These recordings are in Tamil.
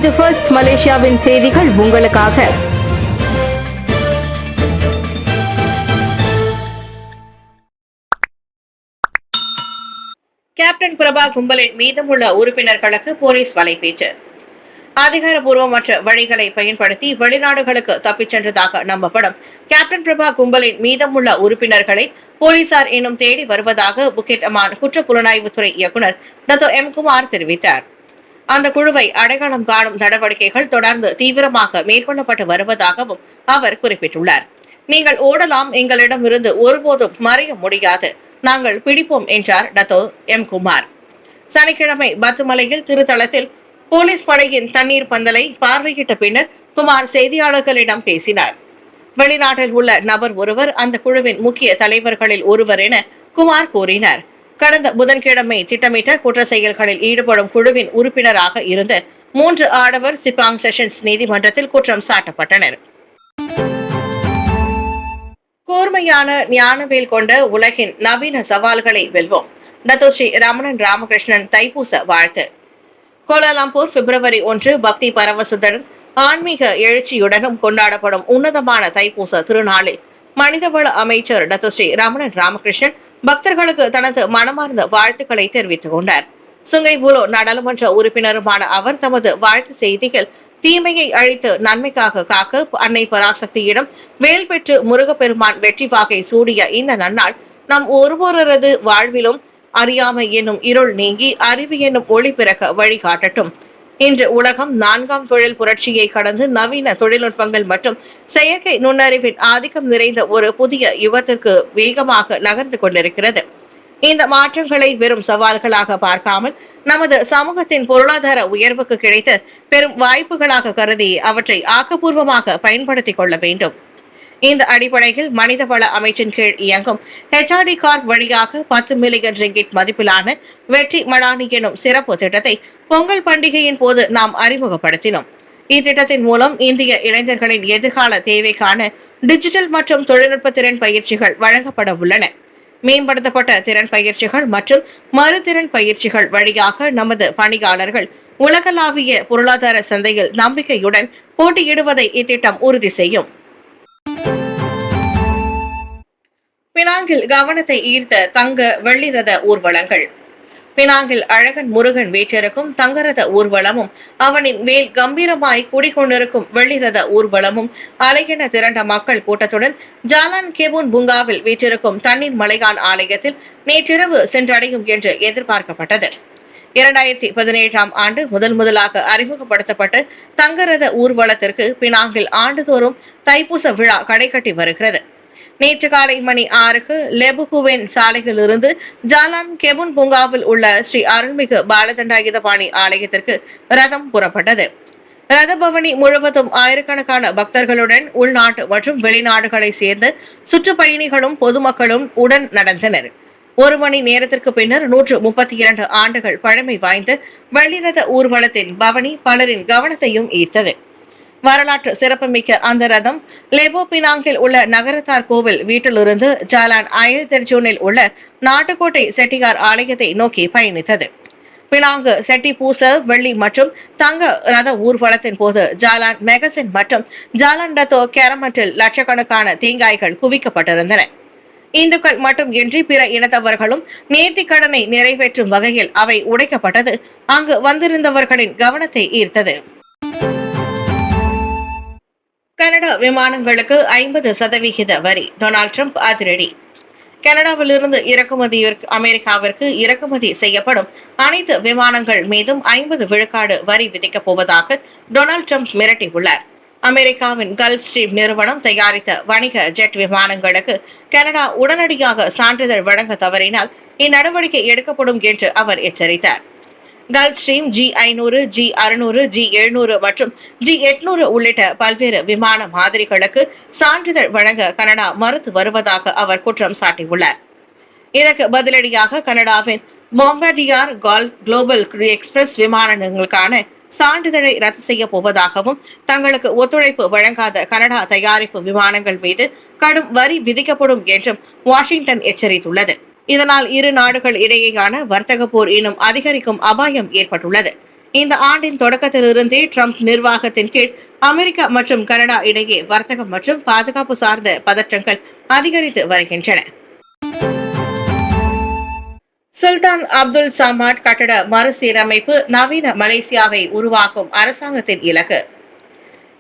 இது ஃபர்ஸ்ட் மலேசியாவின் செய்திகள் உங்களுக்காக. கேப்டன் பிரபா கும்பலின் மீதமுள்ள உறுப்பினர்களுக்கு போலீஸ் வலைபேச்சு. அதிகாரப்பூர்வமற்ற வழிகளை பயன்படுத்தி வெளிநாடுகளுக்கு தப்பிச் சென்றதாக நம்பப்படும் கேப்டன் பிரபா கும்பலின் மீதமுள்ள உறுப்பினர்களை போலீசார் இன்னும் தேடி வருவதாக புக்கெட் அமான் குற்ற புலனாய்வுத்துறை இயக்குநர் டத்தோ எம் குமார் தெரிவித்தார். அந்த குழுவை அடையாளம் காணும் நடவடிக்கைகள் தொடர்ந்து தீவிரமாக மேற்கொள்ளப்பட்டு வருவதாகவும் அவர் குறிப்பிட்டுள்ளார். நீங்கள் ஓடலாம், எங்களிடமிருந்து ஒருபோதும் மறைய முடியாது, நாங்கள் பிடிப்போம் என்றார் டத்தோ எம் குமார். சனிக்கிழமை பத்துமலையில் திருத்தலத்தில் போலீஸ் படையின் தண்ணீர் பந்தலை பார்வையிட்ட பின்னர் குமார் செய்தியாளர்களிடம் பேசினார். வெளிநாட்டில் உள்ள நபர் ஒருவர் அந்த குழுவின் முக்கிய தலைவர்களில் ஒருவர் என குமார் கூறினார். கடந்த புதன்கிழமை திட்டமிட்ட குற்ற செயல்களில் ஈடுபடும் குழுவின் உறுப்பினராக இருந்த 3 ஆடவர் சிப்பாங் செஷன்ஸ் நீதிமன்றத்தில் குற்றம் சாட்டப்பட்டனர். கூர்மையான ஞானவேல் கொண்ட உலகின் நவீன சவால்களை வெல்வோம். டத்தோ ஸ்ரீ ரமணன் ராமகிருஷ்ணன் தைப்பூச வாழ்த்து. கோலாலம்பூர் பிப்ரவரி 1 பக்தி பரவசுடன் ஆன்மீக எழுச்சியுடனும் கொண்டாடப்படும் உன்னதமான தைப்பூச திருநாளில் மனிதவள அமைச்சர் டத்தோ ஸ்ரீ ரமணன் ராமகிருஷ்ணன் பக்தர்களுக்கு தனது மனமார்ந்த வாழ்த்துக்களை தெரிவித்துக் கொண்டார். சுங்கைபுலோ நாடாளுமன்ற உறுப்பினருமான அவர் தமது வாழ்த்து செய்தியில் தீமையை அழித்து நன்மைக்காக காக்க அன்னை பராசக்தியிடம் வேல் பெற்று முருகப்பெருமான் வெற்றி வாகை சூடிய இந்த நன்னாள் நம் ஒருவரது வாழ்விலும் அறியாமை என்னும் இருள் நீங்கி அறிவு என்னும் ஒளி பிறக்க வழிகாட்டட்டும். இன்று உலகம் 4ஆம் தொழில் புரட்சியை கடந்து நவீன தொழில்நுட்பங்கள் மற்றும் செயற்கை நுண்ணறிவின் ஆதிக்கம் நிறைந்த ஒரு புதிய யுகத்திற்கு வேகமாக நகர்ந்து கொண்டிருக்கிறது. இந்த மாற்றங்களை வெறும் சவால்களாக பார்க்காமல் நமது சமூகத்தின் பொருளாதார உயர்வுக்கு கிடைத்த பெரும் வாய்ப்புகளாக கருதி அவற்றை ஆக்கப்பூர்வமாக பயன்படுத்திக் கொள்ள வேண்டும். இந்த அடிப்படையில் மனிதவள அமைச்சின் கீழ் இயங்கும் HRD கார்ப் வழியாக 10 மில்லியன் ரிங்கிட் மதிப்பிலான வெற்றி மடானி எனும் சிறப்பு திட்டத்தை பொங்கல் பண்டிகையின் போது நாம் அறிமுகப்படுத்தினோம். இத்திட்டத்தின் மூலம் இந்திய இளைஞர்களின் எதிர்கால தேவைக்கான டிஜிட்டல் மற்றும் தொழில்நுட்ப திறன் பயிற்சிகள் வழங்கப்பட உள்ளன. மேம்படுத்தப்பட்ட திறன் பயிற்சிகள் மற்றும் மறுதிறன் பயிற்சிகள் வழியாக நமது பணியாளர்கள் உலகளாவிய பொருளாதார சந்தையில் நம்பிக்கையுடன் போட்டியிடுவதை இத்திட்டம் உறுதி செய்யும். பினாங்கில் கவனத்தை ஈர்த்த தங்க வெள்ளி ரத ஊர்வலங்கள். பினாங்கில் அழகன் முருகன் வீற்றிருக்கும் தங்கரத ஊர்வலமும் அவனின் மேல் கம்பீரமாய் குடிக்கொண்டிருக்கும் வெள்ளி ரத ஊர்வலமும் அலையென திரண்ட மக்கள் கூட்டத்துடன் ஜாலான் கெபூன் பூங்காவில் வீற்றிருக்கும் தண்ணீர் மலையான் ஆலயத்தில் நேற்றிரவு சென்றடையும் என்று எதிர்பார்க்கப்பட்டது. 2017ஆம் ஆண்டு முதலாக அறிமுகப்படுத்தப்பட்ட தங்கரத ஊர்வலத்திற்கு பினாங்கில் ஆண்டுதோறும் தைப்பூச விழா கடைகட்டி வருகிறது. நேற்று காலை மணி 6க்கு லெபுகுவேன் சாலையிலிருந்து ஜாலான் கெபுன் பூங்காவில் உள்ள ஸ்ரீ அருள்மிகு பாலதண்டாயுதபாணி ஆலயத்திற்கு ரதம் புறப்பட்டது. ரதபவனி முழுவதும் ஆயிரக்கணக்கான பக்தர்களுடன் உள்நாட்டு மற்றும் வெளிநாடுகளை சேர்ந்த சுற்றுப்பயணிகளும் பொதுமக்களும் உடன் நடந்தனர். 1 மணி நேரத்திற்கு பின்னர் 132 ஆண்டுகள் பழமை வாய்ந்த வெள்ளிரத ஊர்வலத்தின் பவனி பலரின் கவனத்தையும் ஈர்த்தது. வரலாற்று சிறப்புமிக்க அந்த ரதம் லெபோ பினாங்கில் உள்ள நகரத்தார் கோவில் வீட்டிலிருந்து ஜாலான் அயர்தெர்ஜூனில் உள்ள நாட்டுக்கோட்டை செட்டியார் ஆலயத்தை நோக்கி பயணித்தது. பினாங்கு செட்டி பூச வெள்ளி மற்றும் தங்க ரத ஊர்வலத்தின் போது ஜாலான் மெகசின் மற்றும் ஜாலான் டத்தோ கேரமட்டில் லட்சக்கணக்கான தேங்காய்கள் குவிக்கப்பட்டிருந்தன. இந்துக்கள் மட்டுமின்றி பிற இனத்தவர்களும் நேர்த்திக் கடனை நிறைவேற்றும் வகையில் அவை உடைக்கப்பட்டது அங்கு வந்திருந்தவர்களின் கவனத்தை ஈர்த்தது. கனடா விமானங்களுக்கு 50% வரி. டொனால்ட் ட்ரம்ப் அதிரடி. கனடாவிலிருந்து அமெரிக்காவிற்கு இறக்குமதி செய்யப்படும் அனைத்து விமானங்கள் மீதும் 50 விழுக்காடு வரி விதிக்கப் போவதாக டொனால்ட் ட்ரம்ப் மிரட்டியுள்ளார். அமெரிக்காவின் கல்ஃப் ஸ்ட்ரீம் நிறுவனம் தயாரித்த வணிக ஜெட் விமானங்களுக்கு கனடா உடனடியாக சான்றிதழ் வழங்க தவறினால் இந்நடவடிக்கை எடுக்கப்படும் என்று அவர் எச்சரித்தார். Gulf stream G500, G600, G700 மற்றும் G800 உள்ளிட்ட பல்வேறு விமான மாதிரிகளுக்கு சான்றிதழ் வழங்க கனடா மறுத்து வருவதாக அவர் குற்றம் சாட்டியுள்ளார். இதற்கு பதிலடியாக கனடாவின் பாம்பர்டியர் குளோபல் எக்ஸ்பிரஸ் விமானங்களுக்கான சான்றிதழை ரத்து செய்ய போவதாகவும் தங்களுக்கு ஒத்துழைப்பு வழங்காத கனடா தயாரிப்பு விமானங்கள் மீது கடும் வரி விதிக்கப்படும் என்றும் வாஷிங்டன் எச்சரித்துள்ளது. இதனால் இரு நாடுகள் இடையேயான வர்த்தக போர் இன்னும் அதிகரிக்கும் அபாயம் ஏற்பட்டுள்ளது. இந்த ஆண்டின் தொடக்கத்திலிருந்தே ட்ரம்ப் நிர்வாகத்தின் கீழ் அமெரிக்கா மற்றும் கனடா இடையே வர்த்தகம் மற்றும் பாதுகாப்பு சார்ந்த பதற்றங்கள் அதிகரித்து வருகின்றன. சுல்தான் அப்துல் சமாட் கட்டட மறுசீரமைப்பு நவீன மலேசியாவை உருவாக்கும் அரசாங்கத்தின் இலக்கு.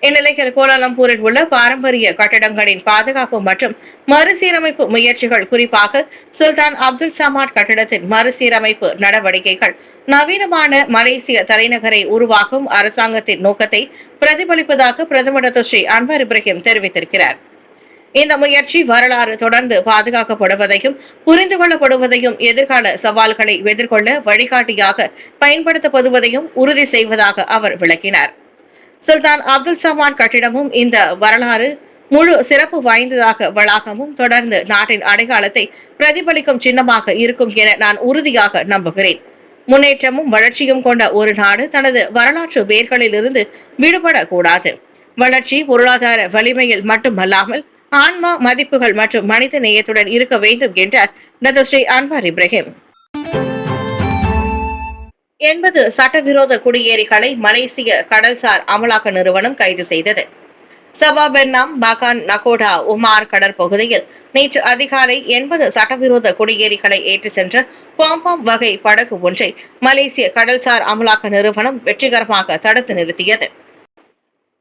இந்நிலையில் கோலாலம்பூரில் உள்ள பாரம்பரிய கட்டடங்களின் பாதுகாப்பு மற்றும் மறுசீரமைப்பு முயற்சிகள், குறிப்பாக சுல்தான் அப்துல் சமாட் கட்டடத்தின் மறுசீரமைப்பு நடவடிக்கைகள் நவீனமான மலேசிய தலைநகரை உருவாக்கும் அரசாங்கத்தின் நோக்கத்தை பிரதிபலிப்பதாக பிரதமர் ஸ்ரீ அன்வார் இப்ராஹிம் தெரிவித்திருக்கிறார். இந்த முயற்சி வரலாறு தொடர்ந்து பாதுகாக்கப்படுவதையும் புரிந்து கொள்ளப்படுவதையும் எதிர்கால சவால்களை எதிர்கொள்ள வழிகாட்டியாக பயன்படுத்தப்படுவதையும் உறுதி செய்வதாக அவர் விளக்கினார். சுல்தான் அப்துல் சமாட் கட்டிடமும் இந்த வரலாறு முழு சிறப்பு வாய்ந்ததாக வளாகமும் தொடர்ந்து நாட்டின் அடையாளத்தை பிரதிபலிக்கும் சின்னமாக இருக்கும் என நான் உறுதியாக நம்புகிறேன். முன்னேற்றமும் வளர்ச்சியும் கொண்ட ஒரு நாடு தனது வரலாற்று வேர்களில் இருந்து விடுபடக்கூடாது. வளர்ச்சி பொருளாதார வலிமையில் மட்டுமல்லாமல் ஆன்மா, மதிப்புகள் மற்றும் மனித நேயத்துடன் இருக்க வேண்டும் என்றார் ஸ்ரீ அன்வார் இப்ராஹிம். 80 சட்டவிரோத குடியேறிகளை மலேசிய கடல்சார் அமலாக்க நிறுவனம் கைது செய்தது. சபா பெர்னாம் பாகான் நகோடா உமார் கடற்பகுதியில் நேற்று அதிகாலை 80 சட்டவிரோத குடியேறிகளை ஏற்றி சென்ற பாம்பாம் வகை படகு ஒன்றை மலேசிய கடல்சார் அமலாக்க நிறுவனம் வெற்றிகரமாக தடுத்து நிறுத்தியது.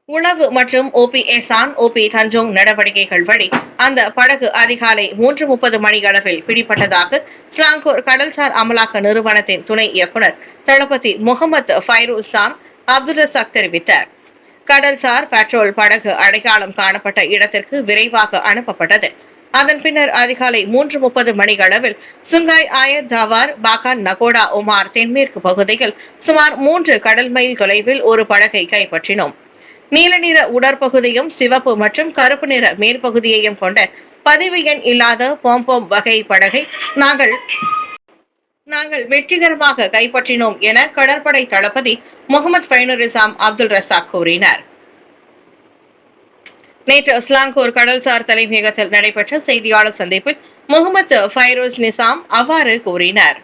உளவு மற்றும் OP தஞ்சோங் நடவடிக்கைகள் வழி அந்த படகு அதிகாலை 3:30 மணி அளவில் பிடிபட்டதாக ஸ்லாங்கூர் கடல்சார் அமலாக்க நிறுவனத்தின் துணை இயக்குநர் தளபதி முகமது ஃபைரூஸ் தான் அப்துல் ரசாக் தெரிவித்தார். கடல்சார் பெட்ரோல் படகு அடையாளம் காணப்பட்ட இடத்திற்கு விரைவாக அனுப்பப்பட்டது. அதன் பின்னர் அதிகாலை 3:30 மணி அளவில் சுங்காய் ஆயத் தாவார் பாகான் நகோடா உமார் தென்மேற்கு பகுதியில் சுமார் 3 கடல் மைல் தொலைவில் ஒரு படகை கைப்பற்றினோம். நீல நிற உடற்பகுதியும் சிவப்பு மற்றும் கருப்பு நிற மேற்பகுதியையும் கொண்ட பதிவு எண் இல்லாத பாம்போம் வகை படகை நாங்கள் வெற்றிகரமாக கைப்பற்றினோம் என கடற்படை தளபதி முகமது ஃபைனுரிசாம் அப்துல் ரசாக் கூறினார். நேற்று ஸ்லாங்கூர் கடல்சார் தலைமையகத்தில் நடைபெற்ற செய்தியாளர் சந்திப்பில் முகமது ஃபைரோஸ் நிசாம் அவ்வாறு கூறினார்.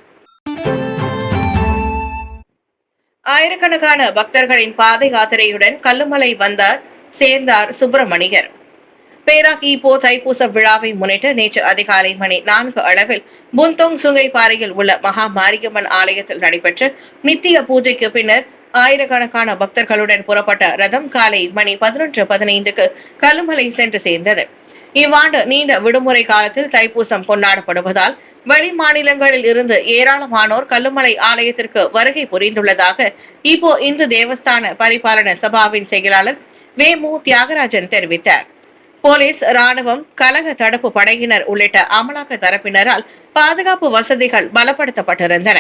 ஆயிரக்கணக்கான பக்தர்களின் பாத யாத்திரையுடன் கல்லுமலை சேர்ந்தார் சுப்பிரமணியர். பேராக் ஈப்போ தைப்பூச விழாவை முன்னிட்டு நேற்று அதிகாலை மணி 4 அளவில் புந்தோங் சுங்கை பாறையில் உள்ள மகா மாரியம்மன் ஆலயத்தில் நடைபெற்ற நித்திய பூஜைக்கு பின்னர் ஆயிரக்கணக்கான பக்தர்களுடன் புறப்பட்ட ரதம் காலை மணி 11:15க்கு கல்லுமலை சென்று சேர்ந்தது. இவ்வாண்டு நீண்ட விடுமுறை காலத்தில் தைப்பூசம் கொண்டாடப்படுவதால் வெளி மாநிலங்களில் இருந்து ஏராளமானோர் கல்லுமலை ஆலயத்திற்கு வருகை புரிந்துள்ளதாக இப்போ இந்து தேவஸ்தான பரிபாலன சபாவின் செயலாளர் வேமு தியாகராஜன் தெரிவித்தார். போலீஸ், ராணுவம், கலக தடுப்பு படையினர் உள்ளிட்ட அமலாக்க தரப்பினரால் பாதுகாப்பு வசதிகள் பலப்படுத்தப்பட்டிருந்தன.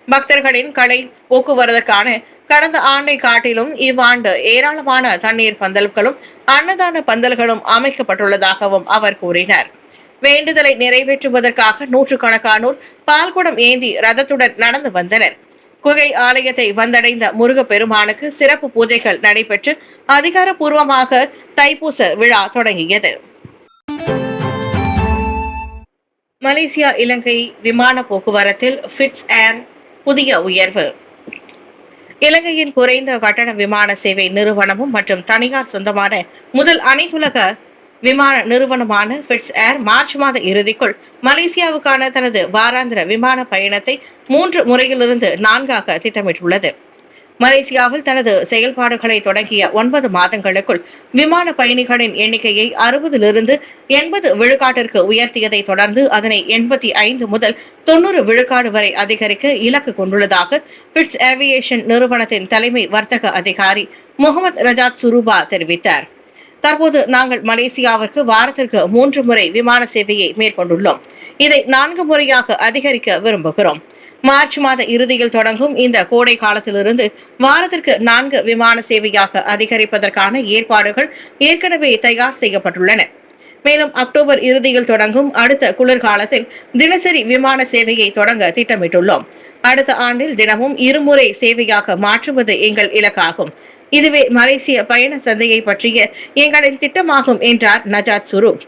பக்தர்களின் கடை போக்குவரத்துக்கான கடந்த ஆண்டை காட்டிலும் இவ்வாண்டு ஏராளமான தண்ணீர் பந்தல்களும் அன்னதான பந்தல்களும் அமைக்கப்பட்டுள்ளதாகவும் அவர் கூறினார். வேண்டுதலை நிறைவேற்றுவதற்காக நூற்றுக்கணக்கானோர் பால்குடம் ஏந்தி ரதத்துடன் நடந்து வந்தனர். குகை ஆலயத்தை வந்தடைந்த முருக பெருமானுக்கு சிறப்பு பூஜைகள் நடைபெற்று அதிகாரப்பூர்வமாக தைப்பூச விழா தொடங்கியது. மலேசியா இலங்கை விமான போக்குவரத்தில் ஃபிட்ஸ் ஏர் புதிய உயர்வு. இலங்கையின் குறைந்த கட்டண விமான சேவை நிறுவனமும் மற்றும் தனியார் சொந்தமான முதல் அனைத்துலக விமான நிறுவனமான ஃபிட்ஸ் ஏர் மார்ச் மாத இறுதிக்குள் மலேசியாவுக்கான தனது வாராந்திர விமான பயணத்தை 3 முறையிலிருந்து 4ஆக திட்டமிட்டுள்ளது. மலேசியாவில் தனது செயல்பாடுகளை தொடங்கிய 9 மாதங்களுக்குள் விமான பயணிகளின் எண்ணிக்கையை 60லிருந்து 80 விழுக்காட்டிற்கு உயர்த்தியதை தொடர்ந்து அதனை 85 முதல் 90 விழுக்காடு வரை அதிகரிக்க இலக்கு கொண்டுள்ளதாக ஃபிட்ஸ் ஏவியேஷன் நிறுவனத்தின் தலைமை வர்த்தக அதிகாரி முகமது ரஜாத் சுரூபா தெரிவித்தார். தற்போது நாங்கள் மலேசியாவிற்கு வாரத்திற்கு 3 முறை விமான சேவையை மேற்கொண்டுள்ளோம். இதை 4 முறையாக அதிகரிக்க விரும்புகிறோம். மார்ச் மாத இறுதியில் தொடங்கும் இந்த கோடை காலத்திலிருந்து வாரத்திற்கு 4 விமான சேவையாக அதிகரிப்பதற்கான ஏற்பாடுகள் ஏற்கனவே தயார் செய்யப்பட்டுள்ளன. மேலும் அக்டோபர் இறுதியில் தொடங்கும் அடுத்த குளிர்காலத்தில் தினசரி விமான சேவையை தொடங்க திட்டமிட்டுள்ளோம். அடுத்த ஆண்டில் தினமும் 2 முறை சேவையாக மாற்றுவது எங்கள் இலக்காகும். இதுவே மலேசிய பயண சந்தையை பற்றிய எங்களின் திட்டமாகும் என்றார் நஜாத் சுரூப்.